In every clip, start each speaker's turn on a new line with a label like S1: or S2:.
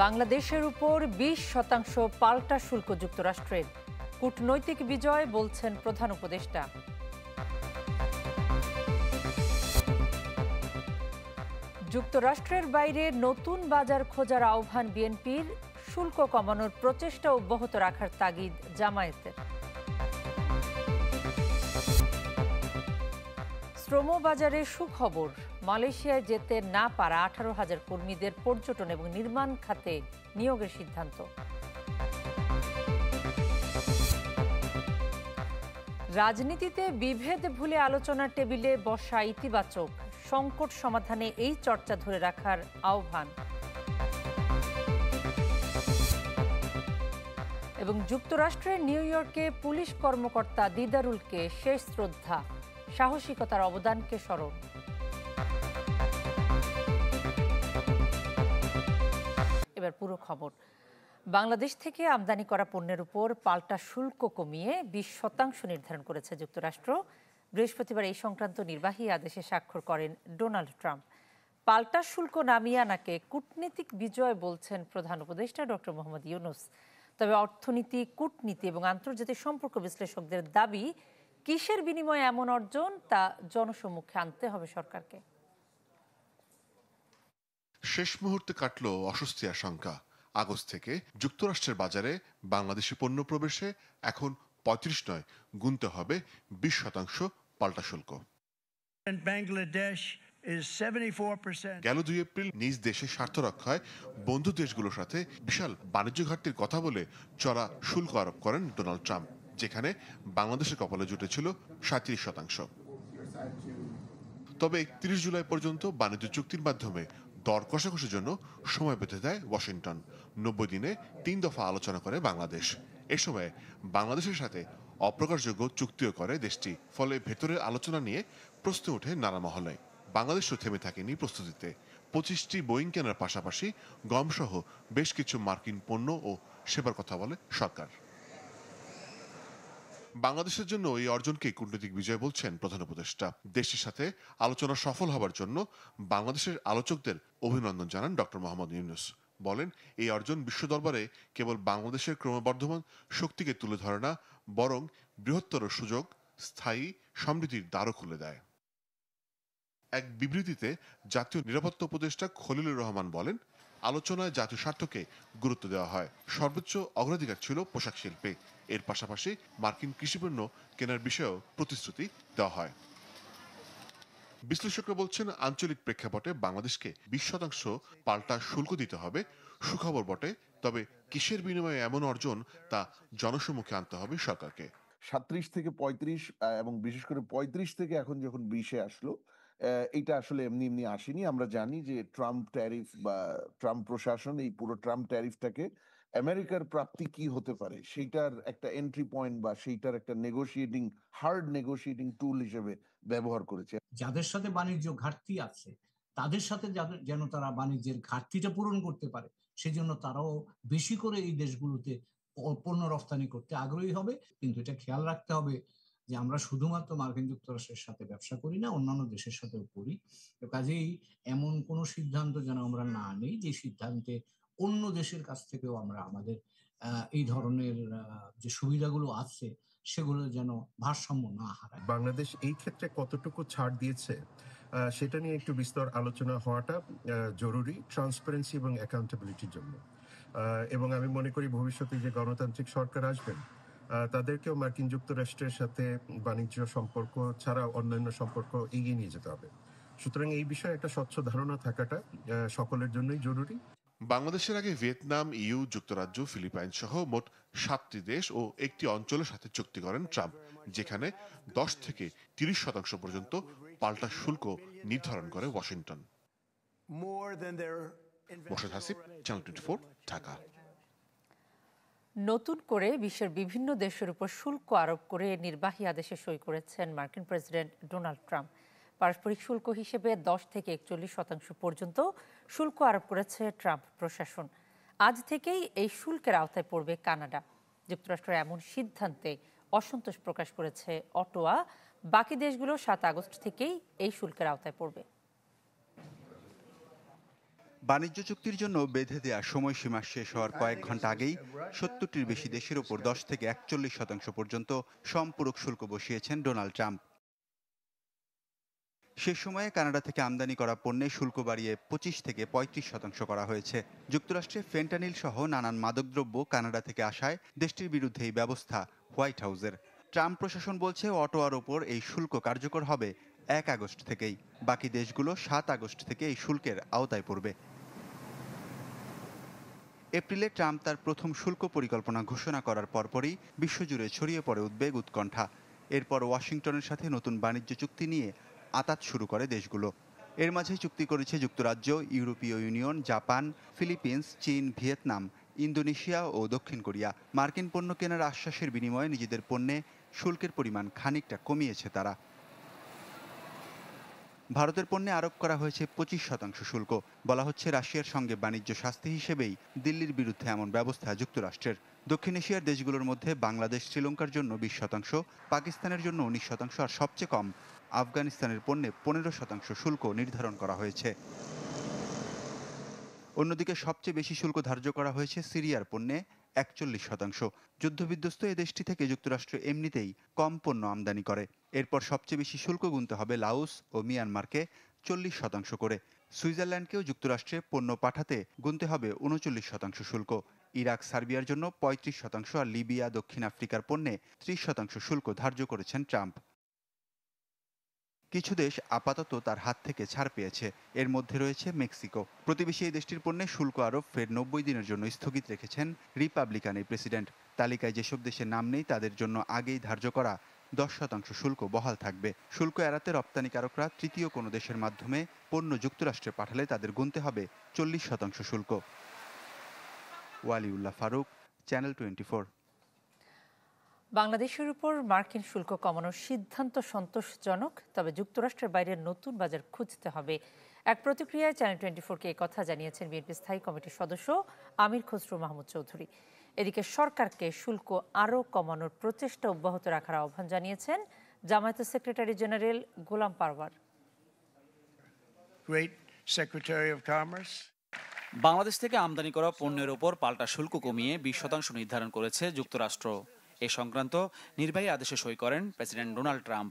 S1: বাংলাদেশের উপর 20% পাল্টা শুল্ক যুক্তরাষ্ট্রের। কূটনৈতিক বিজয় বলছেন প্রধান উপদেষ্টা। যুক্তরাষ্ট্রের বাইরে নতুন বাজার খোঁজার আহ্বান বিএনপির। শুল্ক কমানোর প্রচেষ্টা অব্যাহত রাখার তাগিদ জামায়াতের। শ্রমবাজারে সুখবর, মালয়েশিয়ায় যেতে না পারা 18,000 কর্মীদের পর্যটন এবং নির্মাণ খাতে নিয়োগের সিদ্ধান্ত। রাজনীতিতে বিভেদ ভুলে আলোচনার টেবিলে বসা ইতিবাচক, সংকট সমাধানে এই চর্চা ধরে রাখার আহ্বান। এবং যুক্তরাষ্ট্রের নিউ ইয়র্কে পুলিশ কর্মকর্তা দিদারুলকে শেষ শ্রদ্ধা, সাহসিকতার অবদানকে স্মরণ। এবার পুরো খবর। বাংলাদেশ থেকে আমদানি করা পণ্যের উপর পাল্টা শুল্ক কমিয়ে 20% নির্ধারণ করেছে যুক্তরাষ্ট্র। বৃহস্পতিবার এই সংক্রান্ত নির্বাহী আদেশে স্বাক্ষর করেন ডোনাল্ড ট্রাম্প। পাল্টা শুল্ক নামিয়ে আনাকে কূটনীতিক বিজয় বলছেন প্রধান উপদেষ্টা ডক্টর মোহাম্মদ ইউনূস। তবে অর্থনীতি, কূটনীতি এবং আন্তর্জাতিক সম্পর্ক বিশ্লেষকদের দাবি, কিসের বিনিময়ে এমন অর্জন তা জনসম্মুখে আনতে হবে সরকারকে।
S2: শেষ মুহূর্তে কাটল অস্বস্তি আশঙ্কা। আগস্ট থেকে যুক্তরাষ্ট্রের বাজারে বাংলাদেশি পণ্য প্রবেশে এখন 35 নয়, গুনতে হবে 20% পাল্টা শুল্ক। গেল 2 এপ্রিল নিজ দেশে স্বার্থ রক্ষায় বন্ধু দেশগুলোর সাথে বিশাল বাণিজ্য ঘাটতির কথা বলে চড়া শুল্ক আরোপ করেন ডোনাল্ড ট্রাম্প, যেখানে বাংলাদেশের কপালে জুটেছিল 37%। তবে 31 জুলাই পর্যন্ত বাণিজ্য চুক্তির মাধ্যমে দর কষাকষির জন্য সময় বেঁধে দেয় ওয়াশিংটন। 90 দিনে 3 দফা আলোচনা করে বাংলাদেশ। এ সময় বাংলাদেশের সাথে অপ্রকাশযোগ্য চুক্তিও করে দেশটি। ফলে ভেতরের আলোচনা নিয়ে প্রশ্ন ওঠে নানা মহলে। বাংলাদেশও থেমে থাকেনি প্রস্তুতিতে। 25টি বোয়িং কেনার পাশাপাশি গমসহ বেশ কিছু মার্কিন পণ্য ও সেবার কথা বলে সরকার। বাংলাদেশের জন্য এই অর্জনকে কূটনৈতিক বিজয় বলছেন প্রধান উপদেষ্টা। দেশের সাথে আলোচনা সফল হবার জন্য বাংলাদেশের আলোচকদের অভিনন্দন জানান ডক্টর মোহাম্মদ ইউনূস। বলেন, এই অর্জন বিশ্ব দরবারে কেবল বাংলাদেশের ক্রমবর্ধমান শক্তিকে তুলে ধরে না, বরং বৃহত্তর সুযোগ, স্থায়ী সমৃদ্ধির দ্বারও খুলে দেয়। এক বিবৃতিতে জাতীয় নিরাপত্তা উপদেষ্টা খলিলুর রহমান বলেন, আলোচনায় জাতীয় স্বার্থকে গুরুত্ব দেওয়া হয়। সর্বোচ্চ অগ্রাধিকার ছিল পোশাক শিল্পে। এর পাশাপাশি মার্কিন কৃষিপণ্য কেনার বিষয়েও প্রতিশ্রুতি দেওয়া হয়। বিশ্লেষকরা বলছেন, আঞ্চলিক প্রেক্ষাপটে বাংলাদেশকে 20% পাল্টা শুল্ক দিতে হবে। সুখবর বটে, তবে কিসের বিনিময়ে এমন অর্জন তা জনসম্মুখে আনতে হবে সরকারকে।
S3: 37 থেকে 35 এবং বিশেষ করে 35 থেকে এখন যখন 20-এ আসলো, এটা আসলে এমনি এমনি আসেনি। আমরা জানি যে ট্রাম্প ট্যারিফ বা ট্রাম্প প্রশাসন এই পুরো ট্রাম্প ট্যারিফটাকে আমেরিকার প্রাপ্তি কি হতে পারে সেইটার একটা এন্ট্রি পয়েন্ট বা সেইটার একটা হার্ড নেগোশিয়েটিং টুল হিসেবে ব্যবহার করেছে।
S4: যাদের সাথে বাণিজ্য ঘাটতি আছে তাদের সাথে যেন তারা বাণিজ্যের ঘাটতিটা পূরণ করতে পারে, সেই জন্য তারাও বেশি করে এই দেশগুলোতে পণ্য রপ্তানি করতে আগ্রহী হবে। কিন্তু এটা খেয়াল রাখতে হবে যে আমরা শুধুমাত্র মার্কিন যুক্তরাষ্ট্রের সাথে ব্যবসা করি না, অন্যান্য দেশের সাথেও করি। কাজেই এমন কোনো সিদ্ধান্ত যেন আমরা না নেই যে সিদ্ধান্তে অন্য দেশের কাছ থেকেও আমরা আমাদের এই ধরনের যে সুবিধাগুলো আছে সেগুলো যেন ভারসাম্য না হারায়।
S5: বাংলাদেশ এই ক্ষেত্রে কতটুকু ছাড় দিয়েছে সেটা নিয়ে একটু বিস্তর আলোচনা হওয়াটা জরুরি, ট্রান্সপারেন্সি এবং অ্যাকাউন্টেবিলিটির জন্য। এবং আমি মনে করি ভবিষ্যতে যে গণতান্ত্রিক সরকার আসবেন তাদেরকেও মার্কিন যুক্তরাষ্ট্রের সাথে বাণিজ্য সম্পর্ক ছাড়া অন্যান্য সম্পর্ক এগিয়ে নিয়ে যেতে হবে। সুতরাং এই বিষয়ে একটা স্বচ্ছ ধারণা থাকাটা সকলের জন্যই জরুরি।
S2: বাংলাদেশের আগে ভিয়েতনাম, ইউ, যুক্তরাজ্য, ফিলিপাইন সহ মোট 7টি দেশ ও একটি অঞ্চলের সাথে চুক্তি করেন ট্রাম্প, যেখানে 10 থেকে 30% পর্যন্ত পাল্টা শুল্ক নির্ধারণ করে ওয়াশিংটন। মোর্শেদ হাসিব, চ্যানেল 24, ঢাকা।
S1: নতুন করে বিশ্বের বিভিন্ন দেশের উপর শুল্ক আরোপ করে নির্বাহী আদেশে সই করেছেন মার্কিন প্রেসিডেন্ট ডোনাল্ড ট্রাম্প। পারস্পরিক শুল্ক হিসেবে 10 থেকে 41% পর্যন্ত শুল্ক আরোপ করেছে ট্রাম্প প্রশাসন। আজ থেকেই এই শুল্কের আওতায় পড়বে কানাডা। যুক্তরাষ্ট্রের এমন সিদ্ধান্তে অসন্তোষ প্রকাশ করেছে অটোয়া। বাকি দেশগুলো 7 আগস্ট থেকেই এই শুল্কের আওতায় পড়বে।
S6: বাণিজ্য চুক্তির জন্য বেঁধে দেয়া সময়সীমা শেষ হওয়ার কয়েক ঘন্টা আগেই ৭০টির বেশি দেশের ওপর 10 থেকে ৪১% পর্যন্ত সম্পূরক শুল্ক বসিয়েছেন ডোনাল্ড ট্রাম্প। সে সময়ে কানাডা থেকে আমদানি করা পণ্যে শুল্ক বাড়িয়ে 25 থেকে 35% করা হয়েছে। যুক্তরাষ্ট্রে ফেন্টানিল সহ নানান মাদকদ্রব্য কানাডা থেকে আসায় দেশটির বিরুদ্ধে এই ব্যবস্থা হোয়াইট হাউসের। ট্রাম্প প্রশাসন বলছে অটোয়ার ওপর এই শুল্ক কার্যকর হবে 1 আগস্ট থেকেই। বাকি দেশগুলো 7 আগস্ট থেকে এই শুল্কের আওতায় পড়বে। এপ্রিলে ট্রাম্প তার প্রথম শুল্ক পরিকল্পনা ঘোষণা করার পরপরই বিশ্বজুড়ে ছড়িয়ে পড়ে উদ্বেগ উৎকণ্ঠা। এরপর ওয়াশিংটনের সাথে নতুন বাণিজ্য চুক্তি নিয়ে আতাত শুরু করে দেশগুলো। এর মাঝেই চুক্তি করেছে যুক্তরাজ্য, ইউরোপীয় ইউনিয়ন, জাপান, ফিলিপিন্স, চীন, ভিয়েতনাম, ইন্দোনেশিয়া ও দক্ষিণ কোরিয়া। মার্কিন পণ্য কেনার আশ্বাসের বিনিময়ে নিজেদের পণ্যে শুল্কের পরিমাণ খানিকটা কমিয়েছে তারা। ভারতের পণ্যে আরোপ করা হয়েছে 25% শুল্ক। বলা হচ্ছে রাশিয়ার সঙ্গে বাণিজ্য শাস্তি হিসেবেই দিল্লির বিরুদ্ধে এমন ব্যবস্থা যুক্তরাষ্ট্রের। দক্ষিণ এশিয়ার দেশগুলোর মধ্যে বাংলাদেশ, শ্রীলঙ্কার জন্য 20%, পাকিস্তানের জন্য 19% আর সবচেয়ে কম আফগানিস্তানের পণ্যে 15% শুল্ক নির্ধারণ করা হয়েছে। অন্যদিকে সবচেয়ে বেশি শুল্ক ধার্য করা হয়েছে সিরিয়ার পণ্যে 41%। যুদ্ধবিধ্বস্ত এ দেশটি থেকে যুক্তরাষ্ট্র এমনিতেই কম পণ্য আমদানি করে। এরপর সবচেয়ে বেশি শুল্ক গুনতে হবে লাওস ও মিয়ানমারকে 40% করে। সুইজারল্যান্ডকেও যুক্তরাষ্ট্রে পণ্য পাঠাতে গুনতে হবে 39% শুল্ক। ইরাক, সার্বিয়ার জন্য 35% আর লিবিয়া, দক্ষিণ আফ্রিকার পণ্যে 30% শুল্ক ধার্য করেছেন ট্রাম্প। কিছু দেশ আপাতত তার হাত থেকে ছাড় পেয়েছে। এর মধ্যে রয়েছে মেক্সিকো। প্রতিবেশী এই দেশটির পণ্যে শুল্ক আরোপ ফের 90 দিনের জন্য স্থগিত রেখেছেন রিপাবলিকান এই প্রেসিডেন্ট। তালিকায় যেসব দেশের নাম নেই তাদের জন্য আগেই ধার্য করা 10% শুল্ক বহাল থাকবে। শুল্ক এড়াতে রপ্তানিকারকরা তৃতীয় কোনো দেশের মাধ্যমে পণ্য যুক্তরাষ্ট্রে পাঠালে তাদের গুনতে হবে 40% শুল্ক। ওয়ালিউল্লাহ ফারুক, চ্যানেল 24।
S1: বাংলাদেশের উপর মার্কিন শুল্ক কমানোর সিদ্ধান্ত সন্তোষজনক, তবে যুক্তরাষ্ট্রের বাইরে নতুন বাজার খুঁজতে হবে। এক প্রতিক্রিয়ায় চ্যানেল 24-কে কথা জানিয়েছেন বিএনপি স্থায়ী কমিটির সদস্য আমির খসরু মাহমুদ চৌধুরী। এদিকে সরকারকে শুল্ক আরও কমানোর প্রচেষ্টা অব্যাহত রাখার আহ্বান জানিয়েছেন জামায়াতের সেক্রেটারি জেনারেল গোলাম পারওয়ার।
S7: বাংলাদেশ থেকে আমদানি করা পণ্যের ওপর পাল্টা শুল্ক কমিয়ে 20% নির্ধারণ করেছে যুক্তরাষ্ট্র। এ সংক্রান্ত নির্বাহী আদেশে সই করেন প্রেসিডেন্ট ডোনাল্ড ট্রাম্প।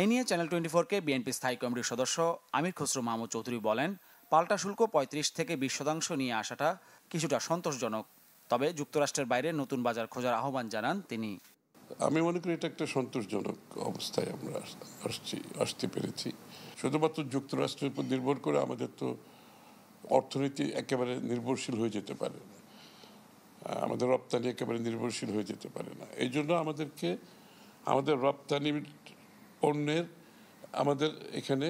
S7: এ নিয়ে চ্যানেল 24-কে বিএনপি স্থায়ী কমিটির সদস্য আমির খসরু মাহমুদ চৌধুরী বলেন, পাল্টা শুল্ক 35 থেকে 20% নিয়ে আসাটা কিছুটা সন্তোষজনক, তবে যুক্তরাষ্ট্রের বাইরে নতুন বাজার খোঁজার আহ্বান জানান তিনি।
S8: আমি মনে করি এটা একটা সন্তোষজনক অবস্থায় আমরা আসতে পেরেছি। শুধুমাত্র যুক্তরাষ্ট্রের উপর নির্ভর করে আমাদের তো অর্থনীতি একেবারে নির্ভরশীল হয়ে যেতে পারে না, আমাদের রপ্তানি একেবারে নির্ভরশীল হয়ে যেতে পারে না। এই জন্য আমাদেরকে আমাদের রপ্তানি পণ্যের আমাদের এখানে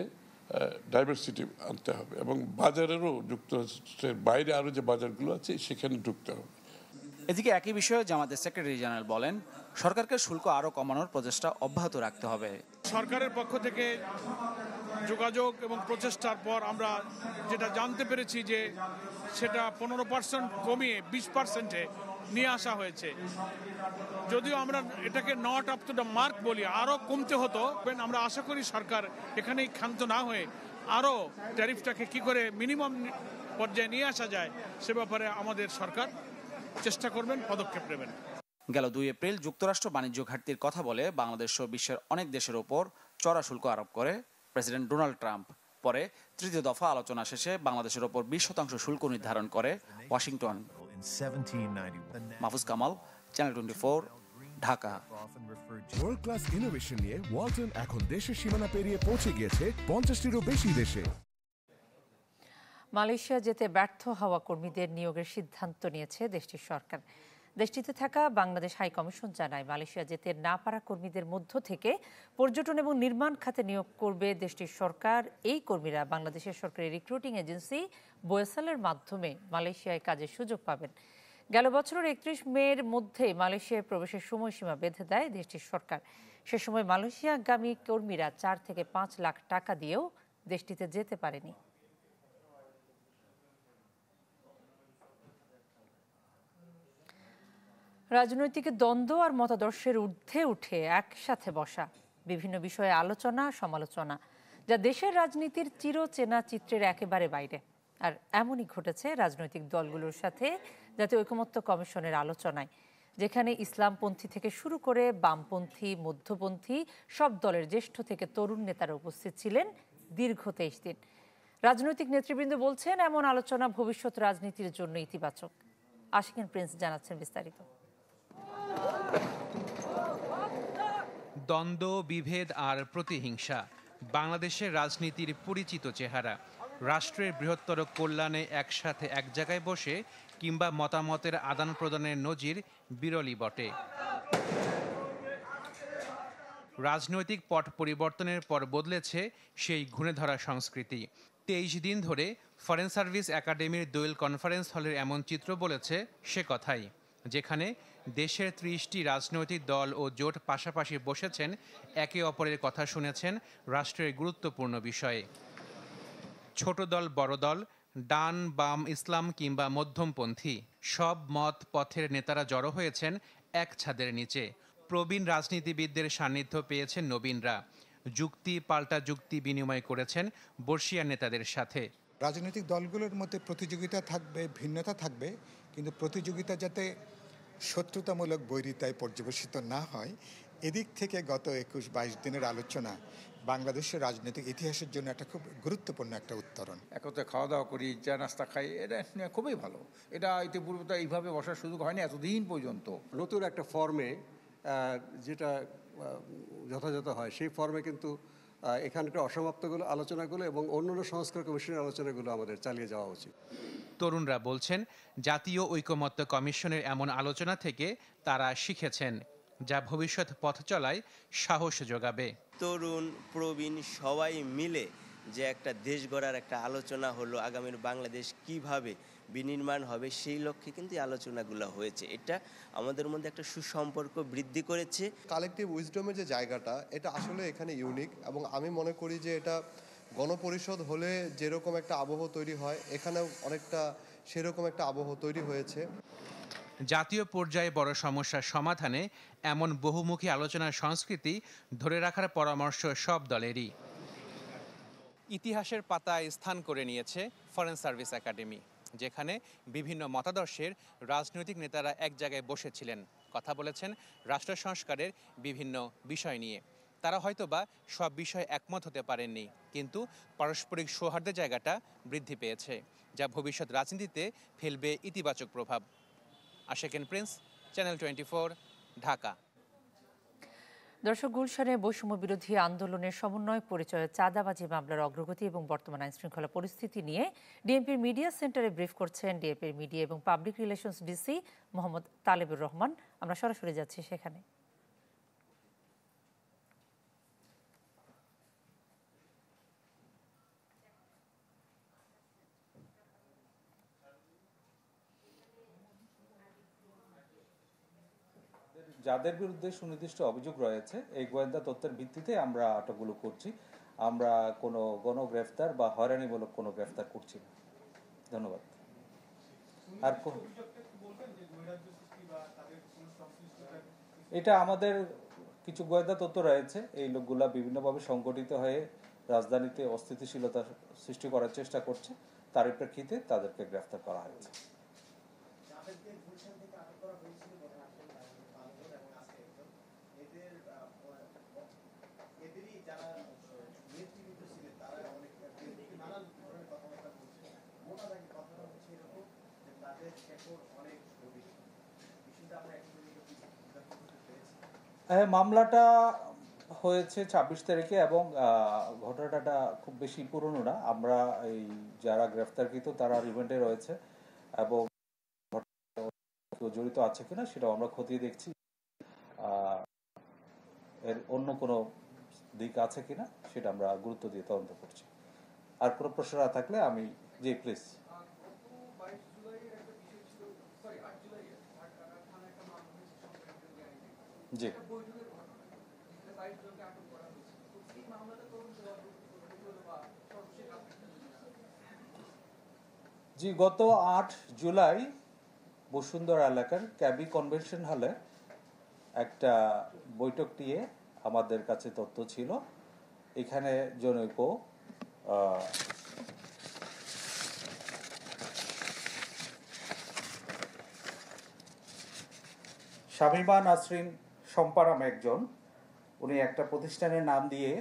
S8: ডাইভার্সিটি আনতে হবে এবং বাজারেরও যুক্তরাষ্ট্রের বাইরে আরও যে বাজারগুলো আছে সেখানে ঢুকতে হবে।
S7: এদিকে একই বিষয়ে জামায়াতের সেক্রেটারি জেনারেল বলেন, সরকারকে শুল্ক আরও কমানোর প্রচেষ্টা অব্যাহত রাখতে হবে।
S9: সরকারের পক্ষ থেকে যোগাযোগ এবং প্রচেষ্টার পর আমরা যেটা জানতে পেরেছি যে সেটা 15% কমিয়ে 20%-এ নিয়ে আসা হয়েছে। যদিও আমরা এটাকে not up to the mark বলি, আরও কমতে হতো। আমরা আশা করি সরকার এখানেই ক্ষান্ত না হয়ে আরও ট্যারিফটাকে কি করে মিনিমাম পর্যায়ে নিয়ে আসা যায় সে ব্যাপারে আমাদের সরকার চেষ্টা করবেন, পদক্ষেপ নেবেন।
S7: গেল 2 এপ্রিল যুক্তরাষ্ট্র বাণিজ্য ঘাটতির কথা বলে বাংলাদেশ সহ বিশ্বের অনেক দেশের ওপর চড়া শুল্ক আরোপ করে প্রেসিডেন্ট ডোনাল্ড ট্রাম্প। পরে তৃতীয় দফা আলোচনা শেষে বাংলাদেশের ওপর 20% শুল্ক নির্ধারণ করে Washington. Mahfuz Kamal, channel 24, Dhaka.
S10: World class innovation নিয়ে ওয়ালটন এখন দেশের সীমানা পেরিয়ে পৌঁছে গিয়েছে 50টিরও বেশি দেশে।
S1: মালয়েশিয়া যেতে ব্যর্থ হওয়া কর্মীদের নিয়োগের সিদ্ধান্ত নিয়েছে দেশটির সরকার। দেশটিতে থাকা বাংলাদেশ হাই কমিশন জানায়, মালয়েশিয়া যেতে না পারা কর্মীদের মধ্য থেকে পর্যটন এবং নির্মাণ খাতে নিয়োগ করবে দেশটির সরকার। এই কর্মীরা বাংলাদেশের সরকারি রিক্রুটিং এজেন্সি বোয়েসালের মাধ্যমে মালয়েশিয়ায় কাজের সুযোগ পাবেন। গেল বছরের 31 মের মধ্যে মালয়েশিয়ায় প্রবেশের সময়সীমা বেঁধে দেয় দেশটির সরকার। সে সময় মালয়েশিয়াগামী কর্মীরা 4 থেকে 5 লাখ টাকা দিয়েও দেশটিতে যেতে পারেনি। রাজনৈতিক দ্বন্দ্ব আর মতাদর্শের ঊর্ধ্বে উঠে একসাথে বসা, বিভিন্ন বিষয়ে আলোচনা সমালোচনা, যা দেশের রাজনীতির চিরচেনা চিত্রের একেবারে বাইরে। আর এমনই ঘটেছে রাজনৈতিক দলগুলোর সাথে জাতীয় ঐকমত্য কমিশনের আলোচনায়, যেখানে ইসলামপন্থী থেকে শুরু করে বামপন্থী, মধ্যপন্থী সব দলের জ্যেষ্ঠ থেকে তরুণ নেতারা উপস্থিত ছিলেন দীর্ঘ 23 দিন। রাজনৈতিক নেতৃবৃন্দ বলছেন এমন আলোচনা ভবিষ্যৎ রাজনীতির জন্য ইতিবাচক। আশিকিন প্রিন্স জানাচ্ছেন বিস্তারিত।
S11: দ্বন্দ্ব, বিভেদ আর প্রতিহিংসা বাংলাদেশের রাজনীতির পরিচিত চেহারা। রাষ্ট্রের বৃহত্তর কল্যাণে একসাথে এক জায়গায় বসে কিংবা মতামতের আদান প্রদানের নজির বিরলই বটে। রাজনৈতিক পট পরিবর্তনের পর বদলেছে সেই ঘুণে ধরা সংস্কৃতি। 23 দিন ধরে ফরেন সার্ভিস একাডেমির দোয়েল কনফারেন্স হলের এমন চিত্র বলেছে সে কথাই, যেখানে দেশের 30টি রাজনৈতিক দল ও জোট পাশাপাশি বসেছেন, একে অপরের কথা শুনেছেন রাষ্ট্রের গুরুত্বপূর্ণ বিষয়ে। ছোট দল, বড় দল, ডান বাম, ইসলাম কিংবা মধ্যমপন্থী সব মত পথের নেতারা জড়ো হয়েছেন এক ছাদের নিচে। প্রবীণ রাজনীতিবিদদের সান্নিধ্য পেয়েছেন নবীনরা। যুক্তি পাল্টা যুক্তি বিনিময় করেছেন বর্ষিয়ান নেতাদের সাথে।
S12: রাজনৈতিক দলগুলোর মধ্যে প্রতিযোগিতা থাকবে, ভিন্নতা থাকবে, কিন্তু প্রতিযোগিতা যাতে শত্রুতামূলক বৈরিতায় পর্যবেসিত না হয়, এদিক থেকে গত 21-22 দিনের আলোচনা বাংলাদেশের রাজনৈতিক ইতিহাসের জন্য একটা খুব গুরুত্বপূর্ণ একটা উত্তরণ।
S13: একত্রে খাওয়া দাওয়া করি, চা নাস্তা খাই, এটা খুবই ভালো। এটা ইতিপূর্বে তো এইভাবে বসার সুযোগ হয়নি এতদিন পর্যন্ত।
S14: নতুন একটা ফর্মে যেটা যথাযথ হয় সেই ফর্মে কিন্তু এখানকার অসমাপ্তগুলো আলোচনাগুলো এবং অন্যান্য সংস্কার কমিশনের আলোচনাগুলো আমাদের চালিয়ে যাওয়া উচিত।
S11: তরুণরা বলছেন জাতীয় ঐকমত্য কমিশনের এমন আলোচনা থেকে তারা শিখেছেন, যা ভবিষ্যৎ পথ চলায় সাহস যোগাবে।
S15: তরুণ প্রবীণ সবাই মিলে যে একটা দেশ গড়ার একটা আলোচনা হলো, আগামীর বাংলাদেশ কিভাবে বিনির্মাণ হবে সেই লক্ষ্যে কিন্তু এই আলোচনাগুলো হয়েছে। এটা আমাদের মধ্যে একটা সুসম্পর্ক বৃদ্ধি করেছে।
S16: কালেকটিভ উইজডমের যে জায়গাটা, এটা আসলে এখানে ইউনিক, এবং আমি মনে করি যে এটা গণপরিষদ হলে যেরকম একটা আবহ তৈরি হয়, এখানেও অনেকটা সেরকম একটা আবহ তৈরি হয়েছে।
S11: জাতীয় পর্যায়ে বড় সমস্যার সমাধানে এমন বহুমুখী আলোচনার সংস্কৃতি ধরে রাখার পরামর্শ সব দলেরই। ইতিহাসের পাতায় স্থান করে নিয়েছে ফরেন সার্ভিস একাডেমি, যেখানে বিভিন্ন মতাদর্শের রাজনৈতিক নেতারা এক জায়গায় বসেছিলেন, কথা বলেছেন রাষ্ট্র সংস্কারের বিভিন্ন বিষয় নিয়ে। তারা হয়তোবা সব বিষয়ে একমত হতে পারেননি, কিন্তু পারস্পরিক সৌহার্দ্যের জায়গাটা বৃদ্ধি পেয়েছে, যা ভবিষ্যৎ রাজনীতিতে ফেলবে ইতিবাচক প্রভাব। Ashikin Prince, channel 24, Dhaka.
S1: দর্শক, গুলশানে বৈষম্য বিরোধী আন্দোলনের সমন্বয় পরিচয়ে চাঁদাবাজি মামলার অগ্রগতি এবং বর্তমান আইনশৃঙ্খলা পরিস্থিতি নিয়ে ডিএমপির মিডিয়া সেন্টারে ব্রিফ করছেন ডিএমপির মিডিয়া এবং public relations DC Mohammad Talebur Rahman. আমরা সরাসরি যাচ্ছি সেখানে।
S17: যাদের বিরুদ্ধে সুনির্দিষ্ট অভিযোগ রয়েছে, এই গোয়েন্দা তথ্যের ভিত্তিতে আমরা আটকগুলো করছি। আমরা কোনো গণগ্রেফতার বা হয়রানিমূলক কোনো গ্রেফতার করছি না। ধন্যবাদ। আর এটা আমাদের কিছু গোয়েন্দা তথ্য রয়েছে, এই লোকগুলা বিভিন্নভাবে সংগঠিত হয়ে রাজধানীতে অস্থিতিশীলতা সৃষ্টি করার চেষ্টা করছে, তার প্রেক্ষিতে তাদেরকে গ্রেফতার করা হয়েছে। মামলাটা হয়েছে 26 তারিখে এবং ঘটনাটা খুব বেশি পুরনো না। আমরা এই যারা গ্রেফতারকৃত তারা রিমান্ডে রয়েছে এবং জড়িত আছে কিনা সেটাও আমরা খতিয়ে দেখছি। এর অন্য কোনো দিক আছে কিনা সেটা আমরা গুরুত্ব দিয়ে তদন্ত করছি। আর কোনো প্রশ্ন না থাকলে আমি জি প্লিজ। জি জি গত 8 জুলাই বসুন্ধরা এলাকার ক্যাবি কনভেনশন হলে একটা বৈঠক নিয়ে আমাদের কাছে তথ্য ছিল এখানে জনৈক শামীমা নাসরিন শম্পা নামে একজন, উনি একটা প্রতিষ্ঠানের নাম দিয়ে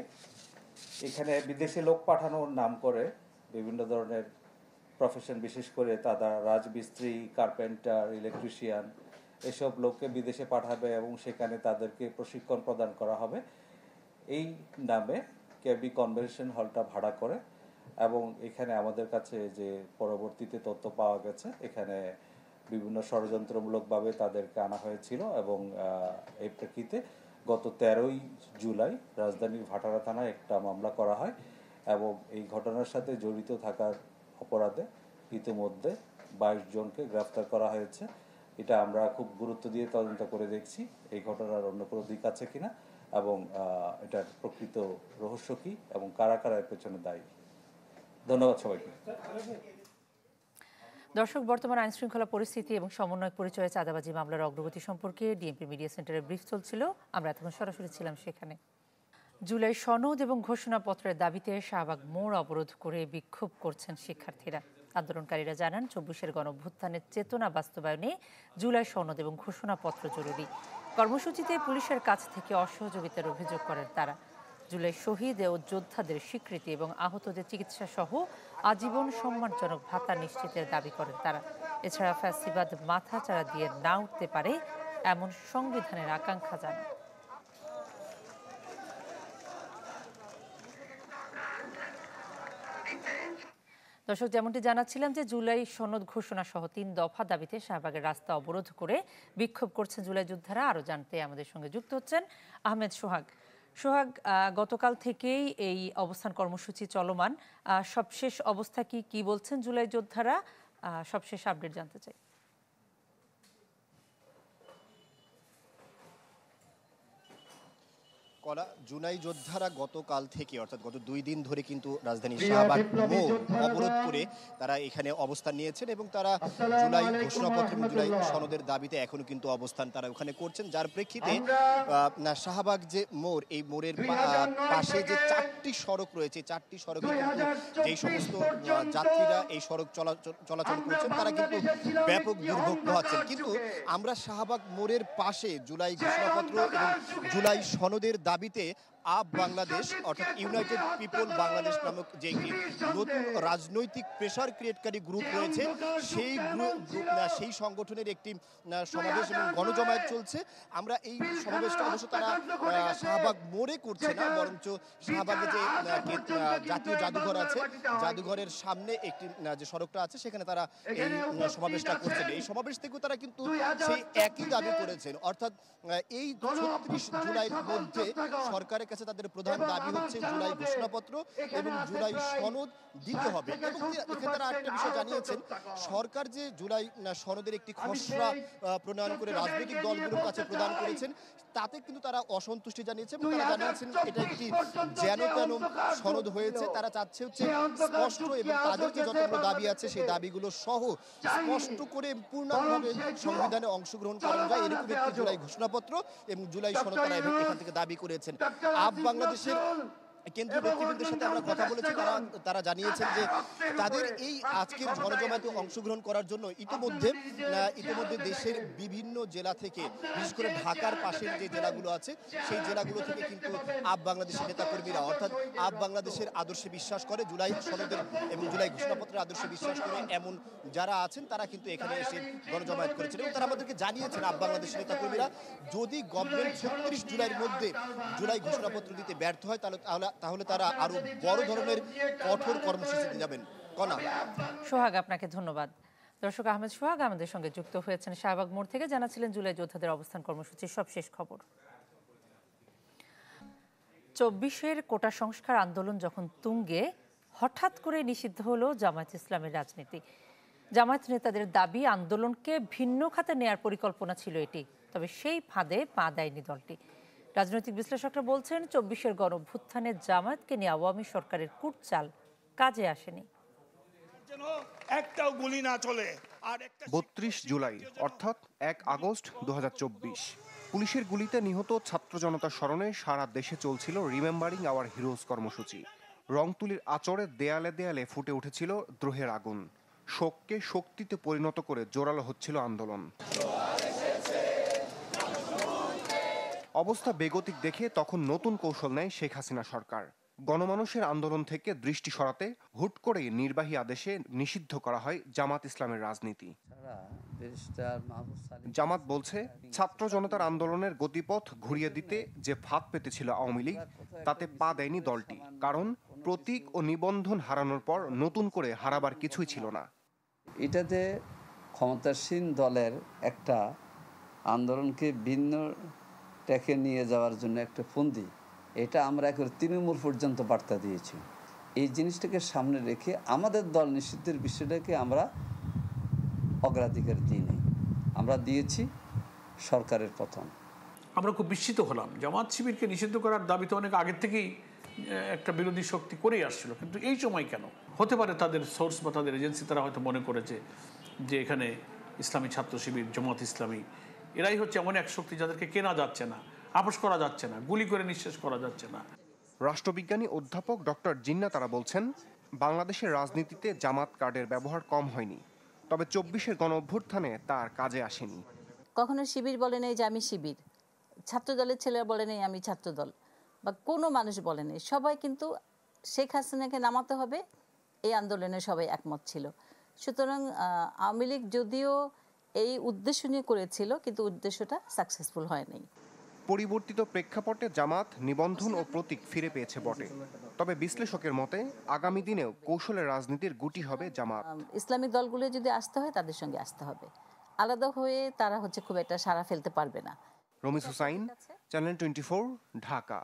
S17: এখানে বিদেশি লোক পাঠানোর নাম করে বিভিন্ন ধরনের প্রফেশন, বিশেষ করে তারা রাজমিস্ত্রি, কার্পেন্টার, ইলেকট্রিশিয়ান এসব লোককে বিদেশে পাঠাবে এবং সেখানে তাদেরকে প্রশিক্ষণ প্রদান করা হবে এই নামে কেবি কনভেনশন হলটা ভাড়া করে। এবং এখানে আমাদের কাছে যে পরবর্তীতে তথ্য পাওয়া গেছে, এখানে বিভিন্ন ষড়যন্ত্রমূলকভাবে তাদেরকে আনা হয়েছিল এবং এই প্রেক্ষিতে গত 13ই জুলাই রাজধানীর ভাটারা থানায় একটা মামলা করা হয় এবং এই ঘটনার সাথে জড়িত থাকার অপরাধে ইতিমধ্যে 22 জনকে গ্রেফতার করা হয়েছে। এটা আমরা খুব গুরুত্ব দিয়ে তদন্ত করে দেখছি এই ঘটনার অন্য কোনো দিক আছে কিনা এবং এটার প্রকৃত রহস্য কি এবং কারা কারা এর পেছনে দায়ী। ধন্যবাদ সবাইকে।
S1: দর্শক, বর্তমান আইন শৃঙ্খলা পরিস্থিতি এবং সমন্বয় পরিচয়ে চাঁদাবাজি মামলার অগ্রগতি সম্পর্কে ডিএমপি মিডিয়া সেন্টারে ব্রিফ চলছিল। আমরা এতক্ষণ সরাসরি ছিলাম সেখানে। জুলাই সনদ এবং ঘোষণাপত্রের দাবিতে শাহবাগ মোড় অবরোধ করে বিক্ষোভ করছেন শিক্ষার্থীরা। আন্দোলনকারীরা জানান 24-এর গণঅভ্যুত্থানের চেতনা বাস্তবায়নে জুলাই সনদ এবং ঘোষণাপত্র জরুরি। কর্মসূচিতে পুলিশের কাছ থেকে অসহযোগিতার অভিযোগ করেন তারা। জুলাই শহীদ ও যোদ্ধাদের স্বীকৃতি এবং আহতদের চিকিৎসা সহ আজীবন সম্মানজনক ভাতা নিশ্চিতের দাবি করেন তারা। এছাড়া ফ্যাসিবাদ মাথাচাড়া দিয়ে না উঠতে পারে এমন সংবিধানের আকাঙ্ক্ষা জানান। দর্শক, যেমনটি জানাচ্ছিলাম যে জুলাই সনদ ঘোষণা সহ 3 দফা দাবিতে শাহবাগের রাস্তা অবরোধ করে বিক্ষোভ করছেন জুলাই যোদ্ধারা। আরো জানতে আমাদের সঙ্গে যুক্ত হচ্ছেন আহমেদ সোহাগ। সোহাগ, গতকাল থেকেই এই অবস্থান কর্মসূচি চলমান, সবশেষ অবস্থা কি বলছেন জুলাই যোদ্ধারা? সবশেষ আপডেট জানতে চাই।
S18: কলা, জুলাই যোদ্ধারা গতকাল থেকে অর্থাৎ গত 2 দিন ধরে কিন্তু রাজধানী শাহবাগ মোড় অবরোধ করে তারা এখানে অবস্থান নিয়েছেন এবং তারা জুলাই ঘোষণাপত্র এবং জুলাই সনদের দাবিতে এখনো কিন্তু অবস্থান তারা ওখানে করছেন। যার প্রেক্ষিতে শাহবাগ যে মোড়, এই মোড়ের পাশে যে 4টি সড়ক রয়েছে, 4টি সড়কে কিন্তু যেই সমস্ত যাত্রীরা এই সড়ক চলাচল করছেন তারা কিন্তু ব্যাপক দুর্ভোগ পোহাচ্ছেন। কিন্তু আমরা শাহবাগ মোড়ের পাশে জুলাই ঘোষণাপত্র এবং জুলাই সনদের দাবিতে আপ বাংলাদেশ অর্থাৎ ইউনাইটেড পিপল বাংলাদেশ নামক যে নতুন রাজনৈতিক প্রেসার ক্রিয়েটকারী গ্রুপ রয়েছে, সেই সংগঠনের একটি সমাবেশ এবং গণজমায়েত চলছে। আমরা এই সমাবেশটা অবশ্য তারা শাহবাগ মোড়ে করছে না, বরঞ্চ শাহবাগে যে জাতীয় জাদুঘর আছে, জাদুঘরের সামনে একটি যে সড়কটা আছে সেখানে তারা এই সমাবেশটা করছেন। এই সমাবেশ থেকেও তারা কিন্তু সেই একই দাবি করেছেন, অর্থাৎ এই 36 জুলাইয়ের মধ্যে সরকারের কাছে তাদের প্রধান দাবি হচ্ছে জুলাই ঘোষণাপত্র এবং জুলাই সনদ দিতে হবে। এবং এখানে তারা আরেকটা বিষয় জানিয়েছেন, সরকার যে জুলাই সনদের একটি খসড়া প্রণয়ন করে রাজনৈতিক দলগুলোর কাছে প্রদান করেছেন তাতে কিন্তু তারা অসন্তুষ্টি জানিয়েছেন। তারা জানিয়েছেন এটা একটি যেন তেন সনদ হয়েছে। তারা চাচ্ছে হচ্ছে স্পষ্ট এবং তাদের যে যতগুলো দাবি আছে সেই দাবিগুলো সহ স্পষ্ট করে পূর্ণভাবে সংবিধানে অংশগ্রহণ করা যায় এরকম একটি জুলাই ঘোষণাপত্র এবং জুলাই সনদ তারা এখান থেকে দাবি করেছেন। আপ বাংলাদেশের কেন্দ্রীয় নেতৃবৃন্দের সাথে আমরা কথা বলেছি, তারা জানিয়েছেন যে তাদের এই আজকের গণজমায়েতে অংশগ্রহণ করার জন্য ইতিমধ্যে দেশের বিভিন্ন জেলা থেকে, বিশেষ করে ঢাকার পাশের যে জেলাগুলো আছে সেই জেলাগুলো থেকে কিন্তু আপ বাংলাদেশের নেতাকর্মীরা অর্থাৎ আপ বাংলাদেশের আদর্শে বিশ্বাস করে, জুলাই সনদের এবং জুলাই ঘোষণাপত্রের আদর্শে বিশ্বাস করে এমন যারা আছেন তারা কিন্তু এখানে এসে গণজমায়েত করেছেন। এবং তারা আমাদেরকে জানিয়েছেন আপ বাংলাদেশের নেতাকর্মীরা যদি গভর্নমেন্ট 36 জুলাইয়ের মধ্যে জুলাই ঘোষণাপত্র দিতে ব্যর্থ হয় তাহলে তারা আরো বড় ধরনের কঠোর কর্মসূচিতে যাবেন। কনা,
S1: সোহাগ, আপনাকে ধন্যবাদ। দর্শক, আহমেদ সোহাগ আমাদের সঙ্গে যুক্ত হয়েছেন শাহবাগ মোড় থেকে, জানাচ্ছিলেন জুলাই যোদ্ধাদের অবস্থান কর্মসূচির সবশেষ খবর। 24-এর কোটা সংস্কার আন্দোলন যখন তুঙ্গে, হঠাৎ করে নিষিদ্ধ হলো জামায়াত ইসলামের রাজনীতি। জামায়াত নেতাদের দাবি আন্দোলনকে ভিন্ন খাতে নেয়ার পরিকল্পনা ছিল এটি, তবে সেই ফাঁদে পা দেয়নি দলটি। রাজনৈতিক বিশ্লেষকরা বলছেন 24-এর গণঅভ্যুত্থানে জামায়াতকে নিয়ে আওয়ামী সরকারের কূটচাল কাজে আসেনি।
S19: 32 জুলাই অর্থাৎ 1 আগস্ট 2024 পুলিশের গুলিতে নিহত ছাত্র জনতার স্মরণে সারা দেশে চলছিল রিমেম্বারিং আওয়ার হিরোজ কর্মসূচি। রংতুলির আচরে দেয়ালে দেয়ালে ফুটে উঠেছিল দ্রোহের আগুন। শোককে শক্তিতে পরিণত করে জোরালো হচ্ছিল আন্দোলন। অবস্থা বেগতিক দেখে তখন নতুন কৌশল নেয় শেখ হাসিনা সরকার। গণমানুষের আন্দোলন থেকে দৃষ্টি সরাতে হুট করে নির্বাহী আদেশে নিষিদ্ধ করা হয় জামাত ইসলামের রাজনীতি। জামাত বলছে, ছাত্র জনতার আন্দোলনের গতিপথ ঘুরিয়ে দিতে যে ফাঁদ পেতেছিল আওয়ামী লীগ, তাতে পা দেয়নি দলটি। কারণ প্রতীক ও নিবন্ধন হারানোর পর নতুন করে হারাবার কিছুই ছিল না।
S20: এটাতে ক্ষমতাসীন দলের একটা আন্দোলনকে ভিন্ন ট্র্যাকে নিয়ে যাওয়ার জন্য একটা ফন্দি, এটা আমরা একেবারে তৃণমূল পর্যন্ত বার্তা দিয়েছি। এই জিনিসটাকে সামনে রেখে আমাদের দল নিষিদ্ধের বিষয়টাকে আমরা অগ্রাধিকার দিইনি, আমরা দিয়েছি সরকারের প্রথম।
S9: আমরা খুব বিস্মিত হলাম। জামাত শিবিরকে নিষিদ্ধ করার দাবি তো অনেক আগের থেকেই একটা বিরোধী শক্তি করেই আসছিল, কিন্তু এই সময় কেন? হতে পারে তাদের সোর্স বা তাদের এজেন্সি তারা হয়তো মনে করেছে যে এখানে ইসলামী ছাত্র শিবির, জামাত ইসলামী এরাই হচ্ছে এমন এক শক্তি যাদেরকে কেনা যাচ্ছে না, আপোষ করা যাচ্ছে না, গুলি করে নিঃশেষ করা যাচ্ছে না।
S19: রাষ্ট্রবিজ্ঞানী অধ্যাপক ডক্টর জিন্না তারা বলছেন, বাংলাদেশের রাজনীতিতে জামাত কার্ডের ব্যবহার কম হয়নি, তবে 24-এর গণ অভ্যুত্থানে তার কাজে আসেনি।
S21: কখনো শিবির বলে নেই যে আমি শিবির, ছাত্র দলের ছেলেরা বলে নেই আমি ছাত্র দল, বা কোনো মানুষ বলে নেই। সবাই কিন্তু শেখ হাসিনাকে নামাতে হবে এই আন্দোলনে সবাই একমত ছিল। সুতরাং আওয়ামী লীগ যদিও এই উদ্দেশ্য নিয়ে করেছিল, কিন্তু উদ্দেশ্যটা সাকসেসফুল হয়নি।
S19: পরিবর্তিত প্রেক্ষাপটে জামাত নিবন্ধন ও প্রতীক ফিরে পেয়েছে বটে, তবে বিশ্লেষকের মতে আগামী দিনেও কৌশলের রাজনীতির গুটি হবে জামাত।
S21: ইসলামিক দলগুলো যদি আসতে হয় তাদের সঙ্গে আসতে হবে, আলাদা হয়ে তারা খুব একটা সাড়া ফেলতে পারবে না।
S19: রমিজ হুসাইন, চ্যানেল 24, ঢাকা।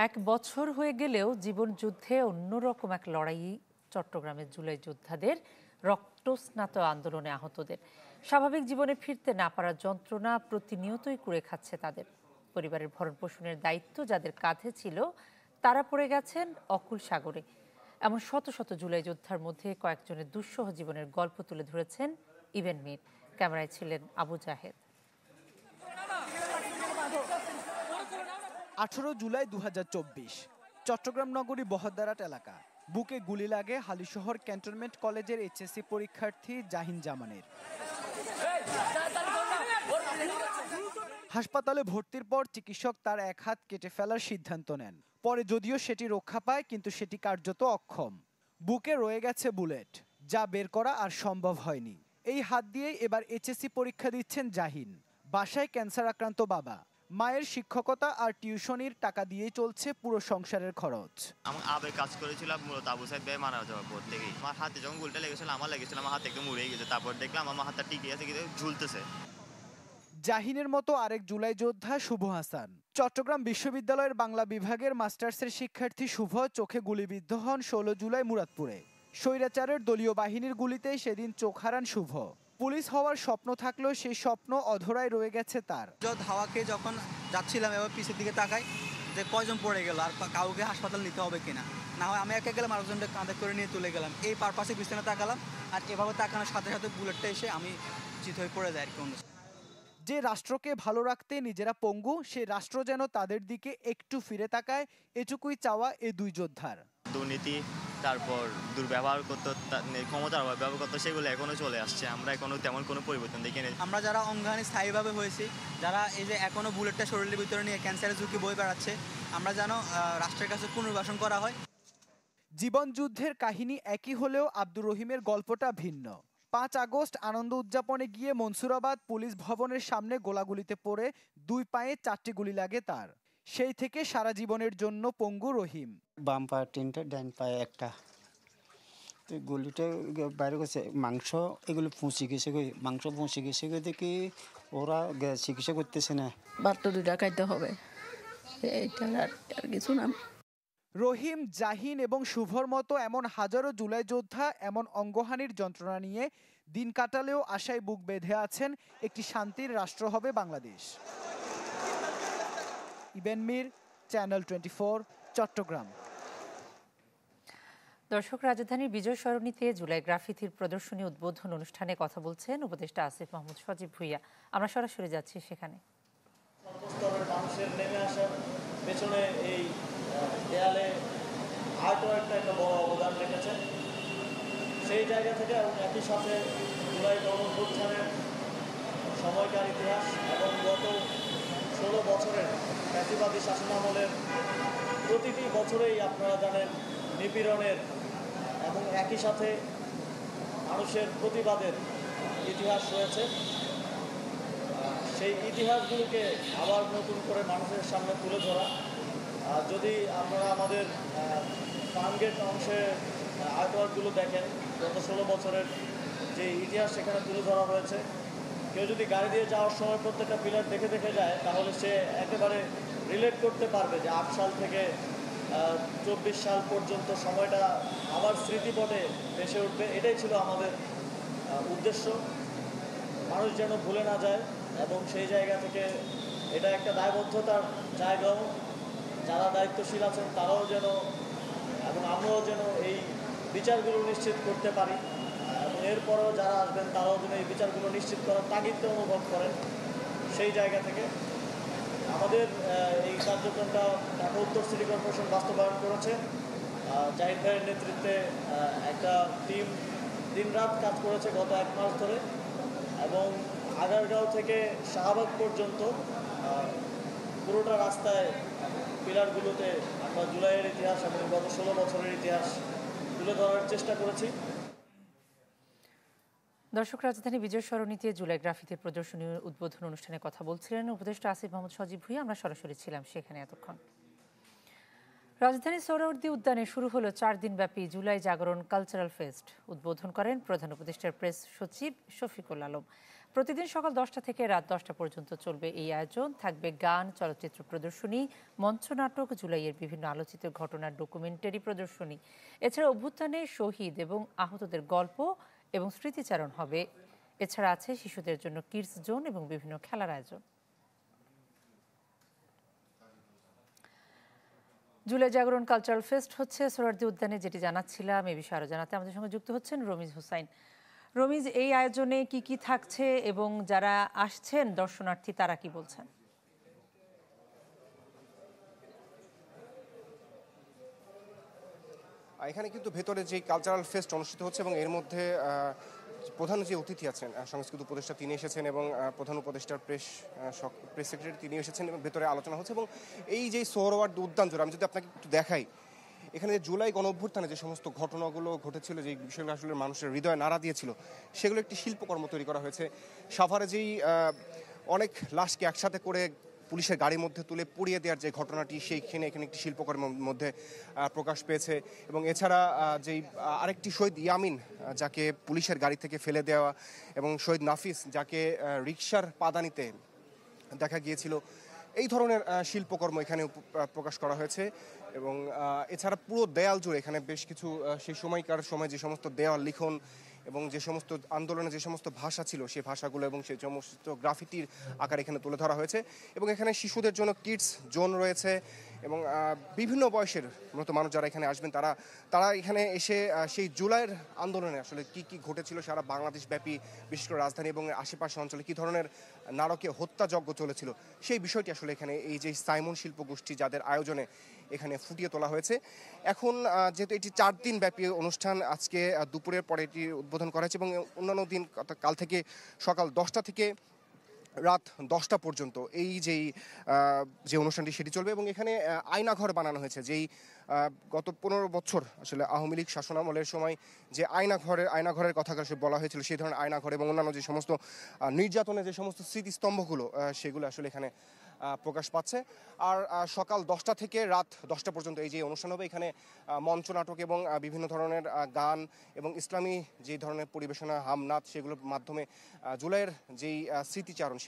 S1: 1 বছর হয়ে গেলেও জীবন যুদ্ধে অন্যরকম এক লড়াই চট্টগ্রামের জুলাই যোদ্ধাদের, রক্তস্নাত আন্দোলনে আহতদের। স্বাভাবিক জীবনে ফিরতে না পারার যন্ত্রণা প্রতিনিয়তই কুড়ে খাচ্ছে তাদের। পরিবারের ভরণ পোষণের দায়িত্ব যাদের কাঁধে ছিল, তারা পড়ে গেছেন অকুল সাগরে। এমন শত শত জুলাই যোদ্ধার মধ্যে কয়েকজনের দুঃসহ জীবনের গল্প তুলে ধরেছেন ইবেন মীর। ক্যামেরায় ছিলেন আবু জাহেদ।
S22: 18 জুলাই 2024, চট্টগ্রাম নগরী বহদ্দারহাট এলাকা। বুকে গুলি লাগে হালিশহর ক্যান্টনমেন্ট কলেজের এইচএসসি পরীক্ষার্থী জাহিন জামানের। হাসপাতালে ভর্তির পর চিকিৎসক তার এক হাত কেটে ফেলার সিদ্ধান্ত নেন। পরে যদিও সেটি রক্ষা পায়, কিন্তু সেটি কার্যত অক্ষম। বুকে রয়ে গেছে বুলেট, যা বের করা আর সম্ভব হয়নি। এই হাত দিয়েই এবার এইচএসসি পরীক্ষা দিচ্ছেন জাহিন। বাসায় ক্যান্সার আক্রান্ত বাবা, মায়ের শিক্ষকতা আর টিউশনির টাকা দিয়েই চলছে পুরো সংসারের খরচ।
S23: আমি আবে কাজ করেছিলাম মূলত আবু সাইদ ভাই মারা যাওয়ার পর থেকেই। আমার হাতে যখন গুলটা লেগেছিল, আমার হাত একদম মুড়ে গেছে। তারপর দেখলাম আমার হাতটা টিকে আছে, কিন্তু ঝুলতেছে।
S22: জাহিনের মতো আরেক জুলাই যোদ্ধা শুভ হাসান। চট্টগ্রাম বিশ্ববিদ্যালয়ের বাংলা বিভাগের মাস্টার্সের শিক্ষার্থী শুভ চোখে গুলিবিদ্ধ হন 16 জুলাই মুরাদপুরে। স্বৈরাচারের দলীয় বাহিনীর গুলিতেই সেদিন চোখ হারান শুভ। পুলিশ হওয়ার স্বপ্ন থাকলেও সেই স্বপ্ন অধরায় রয়ে গেছে তার।
S24: হাওয়াকে যখন যাচ্ছিলাম, এবার পিছের দিকে তাকাই যে কয়জন পড়ে গেল, আর কাউকে হাসপাতাল নিতে হবে কিনা, না হয় আমি একা গেলাম, আরেকজনকে কাঁধে করে নিয়ে তুলে গেলাম। এই পারপাসে পিছনে তাকালাম, আর এভাবে তাকানোর সাথে সাথে বুলেটটা এসে আমি চিত হয়ে পড়ে যায় আর কি।
S22: যে রাষ্ট্রকে ভালো রাখতে নিজেরা পঙ্গু, সেই রাষ্ট্র যেন তাদের দিকে একটু ফিরে তাকায়, এটুকুই চাওয়া এই দুই যোদ্ধার।
S23: দুর্নীতি, তারপর দুর্ব্যবহার করতো, ক্ষমতার ব্যবহার করতো, সেগুলো এখনো চলে আসছে। আমরা এখনো তেমন কোনো পরিবর্তন দেখি না।
S24: আমরা যারা অঙ্গহানি স্থায়ীভাবে হয়েছি, যারা এই যে এখনো বুলেটটা শরীরের ভিতরে নিয়ে ক্যান্সারের ঝুঁকি বয়ে বেড়াচ্ছে, আমরা যেন রাষ্ট্রের কাছে পুনর্বাসন করা হয়।
S22: জীবন যুদ্ধের কাহিনী একই হলেও আব্দুর রহিমের গল্পটা ভিন্ন। 5 আগস্ট আনন্দ উদযাপনে গিয়ে মনসুরাবাদ পুলিশ ভবনের সামনে গোলাগুলিতে পড়ে 2 পায়ে 4টি গুলি লাগে তার। সেই থেকে সারা জীবনের জন্য পঙ্গু রহিম।
S25: বাম পায়ে 3টা, ডান পায়ে 1টা। তো গুলিটা বাইরে গেছে, মাংস এগুলো ফুঁসি গেছে, মাংস ফুঁসি গেছে দেখি ওরা চিকিৎসা করতেছে না।
S26: বাট্টা 2টা খাইতে হবে, এইটা আর কিছু না।
S22: রহিম, জাহিন এবং শুভর মতো এমন হাজারো জুলাই যোদ্ধা এমন অঙ্গহানির যন্ত্রণা নিয়ে দিন কাটালেও আশায় বুক বেঁধে আছেন একটি শান্তির রাষ্ট্র হবে বাংলাদেশ। ইবেন মীর, চ্যানেল 24, চট্টগ্রাম।
S1: দর্শক, রাজধানীর বিজয় সরণিতে জুলাই গ্রাফিতির প্রদর্শনী উদ্বোধন অনুষ্ঠানে কথা বলছেন উপদেষ্টা আসিফ মাহমুদ সজীব ভুঁইয়া। আমরা সরাসরি যাচ্ছি সেখানে।
S2: সর্বস্তরের মানুষের নেমে আসার পেছনে এই দেয়ালে আর্টওয়ার্কটা একটা বড় অবদান রেখেছে। সেই জায়গা থেকে এবং একই সাথে জুলাই গণঅভ্যুত্থানের সময়কার ইতিহাস এবং গত 16 বছরের ফ্যাসিবাদী শাসনামলের প্রতিটি বছরেই আপনারা জানেন নিপীড়নের এবং একই সাথে মানুষের প্রতিবাদের ইতিহাস রয়েছে। সেই ইতিহাসগুলোকে আবার নতুন করে মানুষের সামনে তুলে ধরা। যদি আপনারা আমাদের ফার্মগেট অংশে আর্টওয়ার্কগুলো দেখেন, গত 16 বছরের যে ইতিহাস সেখানে তুলে ধরা হয়েছে। কেউ যদি গাড়ি দিয়ে যাওয়ার সময় প্রত্যেকটা পিলার দেখে দেখে যায় তাহলে সে একেবারে রিলেট করতে পারবে যে 8 সাল থেকে 24 সাল পর্যন্ত সময়টা আবার স্মৃতিপটে ভেসে উঠবে। এটাই ছিল আমাদের উদ্দেশ্য, মানুষ যেন ভুলে না যায়। এবং সেই জায়গা থেকে এটা একটা দায়বদ্ধতার জায়গাও, যারা দায়িত্বশীল আছেন তারাও যেন এবং আমরাও যেন এই বিচারগুলো নিশ্চিত করতে পারি এবং এরপরও যারা আসবেন তারাও যেন এই বিচারগুলো নিশ্চিত করার তাগিদটা অনুভব করেন। সেই জায়গা থেকে আমাদের এই কার্যক্রমটা ঢাকা উত্তর সিটি কর্পোরেশন বাস্তবায়ন করেছে। জাহিদ ভাইয়ের নেতৃত্বে একটা টিম দিনরাত কাজ করেছে গত 1 মাস ধরে এবং আগারগাঁও থেকে শাহবাগ পর্যন্ত পুরোটা রাস্তায় পিলারগুলোতে আমরা জুলাইয়ের ইতিহাস এবং গত 16 বছরের ইতিহাস তুলে ধরার চেষ্টা করেছি।
S1: দর্শক, রাজধানী বিজয় সরণিতে জুলাই গ্রাফিতির প্রদর্শনী উদ্বোধন অনুষ্ঠানে কথা বলছিলেন উপদেষ্টা আসিফ মাহমুদ সজীব ভুঁইয়া। আমরা সরাসরি ছিলাম সেখানে এতক্ষণ। রাজধানীর সোহরাওয়ার্দী উদ্যানে শুরু হলো 4 দিনব্যাপী জুলাই জাগরণ কালচারাল ফেস্ট। উদ্বোধন করেন প্রধান উপদেষ্টার প্রেস সচিব শফিকুল আলম। প্রতিদিন সকাল 10টা থেকে রাত 10টা পর্যন্ত চলবে এই আয়োজন। থাকবে গান, চলচ্চিত্র প্রদর্শনী, মঞ্চনাটক, জুলাইয়ের বিভিন্ন আলোচিত ঘটনার ডকুমেন্টারি প্রদর্শনী। এছাড়া অভ্যুত্থানে শহীদ এবং আহতদের গল্প এবং স্মৃতিচারণ হবে। এছাড়া আছে শিশুদের জন্য কিডস জোন এবং বিভিন্ন খেলার আয়োজন। জুলাই জাগরণ কালচারাল ফেস্ট হচ্ছে সোহরাওয়ার্দী উদ্যানে, যেটি জানাচ্ছিলাম। এ বিষয়ে আরো জানাতে আমাদের সঙ্গে যুক্ত হচ্ছেন রমিজ হুসাইন। রমিজ, এই আয়োজনে কি কি থাকছে এবং যারা আসছেন দর্শনার্থী তারা কি বলছেন?
S19: এখানে কিন্তু ভেতরে যে কালচারাল ফেস্ট অনুষ্ঠিত হচ্ছে এবং এর মধ্যে প্রধান যে অতিথি আছেন সংস্কৃতি উপদেষ্টা তিনি এসেছেন এবং প্রধান উপদেষ্টার প্রেস সেক্রেটারি তিনি এসেছেন এবং ভেতরে আলোচনা হচ্ছে। এবং এই যে সোহরাওয়ার্দী উদ্যান জুড়ে আমি যদি আপনাকে একটু দেখাই, এখানে জুলাই গণঅভ্যুত্থানে যে সমস্ত ঘটনাগুলো ঘটেছিল, যে বিষয়গুলো আসলে মানুষের হৃদয়ে নাড়া দিয়েছিল, সেগুলো একটি শিল্পকর্ম তৈরি করা হয়েছে। সাভারে যেই অনেক লাশকে একসাথে করে পুলিশের গাড়ির মধ্যে তুলে পুড়িয়ে দেওয়ার যে ঘটনাটি, সেইখানে এখানে একটি শিল্পকর্মের মধ্যে প্রকাশ পেয়েছে। এবং এছাড়া যেই আরেকটি শহীদ ইয়ামিন যাকে পুলিশের গাড়ি থেকে ফেলে দেওয়া এবং শহীদ নাফিস যাকে রিকশার পাদানিতে দেখা গিয়েছিল, এই ধরনের শিল্পকর্ম এখানে প্রকাশ করা হয়েছে। এবং এছাড়া পুরো দেয়াল জুড়ে এখানে বেশ কিছু সেই সময়কার সময় যে সমস্ত দেওয়াল লিখন এবং যে সমস্ত আন্দোলনে যে সমস্ত ভাষা ছিল সেই ভাষাগুলো এবং সেই সমস্ত গ্রাফিতির আকার এখানে তুলে ধরা হয়েছে। এবং এখানে শিশুদের জন্য কিডস জোন রয়েছে এবং বিভিন্ন বয়সের মতো মানুষ যারা এখানে আসবেন তারা এখানে এসে সেই জুলাইয়ের আন্দোলনে আসলে কি কি ঘটেছিল সারা বাংলাদেশ ব্যাপী, বিশেষ করে রাজধানী এবং আশেপাশে অঞ্চলে কী ধরনের নারকীয় হত্যাযজ্ঞ চলেছিল, সেই বিষয়টি আসলে এখানে এই যে সাইমন শিল্পগোষ্ঠী যাদের আয়োজনে এখানে ফুটিয়ে তোলা হয়েছে। এখন যেহেতু এটি 4 দিন ব্যাপী অনুষ্ঠান, আজকে দুপুরের পরে এটি উদ্বোধন করা হয়েছে এবং অন্যান্য দিন কাল থেকে সকাল 10টা থেকে রাত 10টা পর্যন্ত এই যে অনুষ্ঠানটি সেটি চলবে। এবং এখানে আয়নাঘর বানানো হয়েছে, যেই গত 15 বছর আসলে আওয়ামী লীগ শাসনামলের সময় যে আয়নাঘরের কথা বলা হয়েছিল, সেই ধরনের আয়নাঘর এবং অন্যান্য যে সমস্ত নির্যাতনের যে সমস্ত স্মৃতিস্তম্ভগুলো সেগুলো আসলে এখানে প্রকাশ পাচ্ছে। আর সকাল 10টা থেকে রাত 10টা পর্যন্ত এই যে অনুষ্ঠান হবে, এখানে মঞ্চনাটক এবং বিভিন্ন ধরনের গান এবং ইসলামী যে ধরনের পরিবেশনা, হামনাত, সেগুলোর মাধ্যমে জুলাইয়ের যেই স্মৃতিচারণ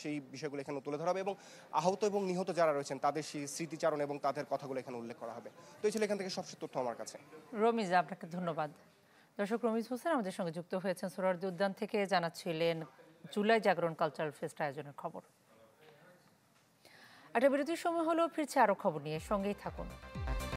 S19: সেই বিষয়গুলো এখানে তুলে ধরা হবে এবং আহত এবং নিহত যারা রয়েছেন তাদের সেই স্মৃতিচারণ এবং তাদের কথাগুলো এখানে উল্লেখ করা হবে। তো এই ছিল এখান থেকে সবচেয়ে তথ্য আমার কাছে।
S1: রমিজ, আপনাকে ধন্যবাদ। দর্শক, রমিজ হোসেন আমাদের সঙ্গে যুক্ত হয়েছেন সোহরাওয়ার্দী উদ্যান থেকে, জানাচ্ছিলেন জুলাই জাগরণ কালচারাল ফেস্ট আয়োজনের খবর। একটা বিরতির সময় হলো, ফিরছে আরো খবর নিয়ে, সঙ্গেই থাকুন।